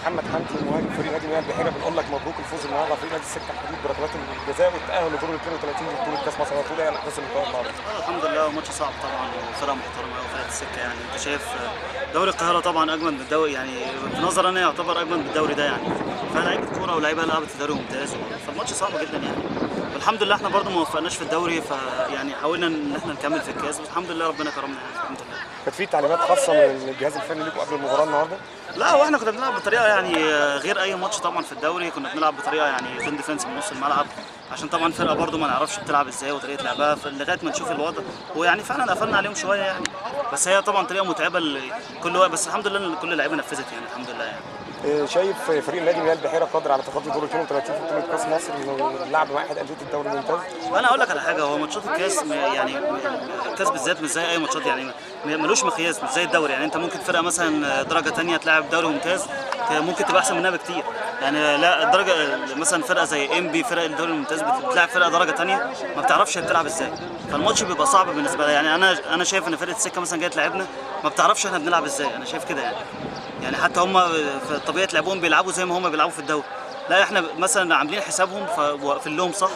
محمد حمدي مهاجم فريق نادي مياه البحيره، بنقول لك مبروك الفوز النهارده فريق نادي السكه الحديد بركلات الجزاء والتاهل لدور ال 32 لبطوله كاس مصر. هتقول ايه الاحداث اللي كانت النهارده؟ الحمد لله ماتش صعب طبعا وفرقه محترمه قوي فرقه السكه. يعني انت شايف دوري القاهره طبعا اجمل من الدوري، يعني في نظري انا يعتبر اجمل من الدوري ده. يعني فلعيبه كوره ولاعيبه لعبت في دوري ممتاز، فالماتش صعب جدا يعني. والحمد لله احنا برضو ما وفقناش في الدوري، فيعني حاولنا ان احنا نكمل في الكاس، والحمد لله ربنا كرمنا يعني الحمد لله. كانت في تعليمات خاصه من الجهاز الفني ليكم قبل المباراه النهارده؟ لا، واحنا كنا بنلعب بطريقه يعني غير اي ماتش طبعا في الدوري. كنا بنلعب بطريقه يعني زون ديفنس من نص الملعب، عشان طبعا فرقه برضو ما نعرفش بتلعب ازاي وطريقه لعبها لغايه ما نشوف الوضع. ويعني فعلا قفلنا عليهم شويه يعني، بس هي طبعا طريقه متعبه لكل وقت، بس الحمد لله ان كل اللعيبه نفذت يعني الحمد لله يعني. شايف فريق نادي مياه البحيره قادر على تخطي دور 32 في بطوله كاس مصر انه يلعب مع احد انديه الدوري الممتاز؟ انا اقول لك على حاجه، هو ماتشات الكاس يعني الكاس بالذات مش زي اي ماتشات، يعني ملوش مقياس، مش زي الدوري. يعني انت ممكن فرقه مثلا درجه ثانيه تلعب دوري ممتاز ممكن تبقى احسن منها بكتير. يعني لا الدرجه مثلا فرقه زي ام بي فرق الدوري الممتاز بتلعب فرقه درجه ثانيه ما بتعرفش هي بتلعب ازاي، فالماتش بيبقى صعب بالنسبه لها. يعني انا شايف ان فرقه السكه مثلا جايه تلعبنا ما بتعرفش احنا بنلعب ازاي، انا شايف كده يعني حتى هم في طبيعه لعبهم بيلعبوا زي ما هم بيلعبوا في الدوري. لا احنا مثلا عاملين حسابهم فواقفين لهم صح،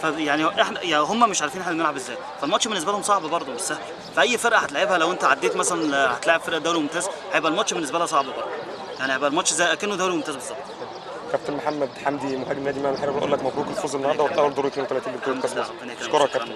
فيعني احنا يعني هم مش عارفين احنا بنلعب ازاي، فالماتش بالنسبه لهم صعب برضه مش سهل. فاي فرقه هتلعبها لو انت عديت مثلا هتلاعب فرقه دوري ممتاز هيبقى الماتش بالنسبه لها صعب برضه، يعني هيبقى الماتش زي اكنه دوري ممتاز بالظبط. كابتن محمد حمدي مهاجم نادي مياه البحيره بنقول لك مبروك الفوز النهارده والتاهل دور 32 لبطوله كاس مصر. اشكرك كابتن.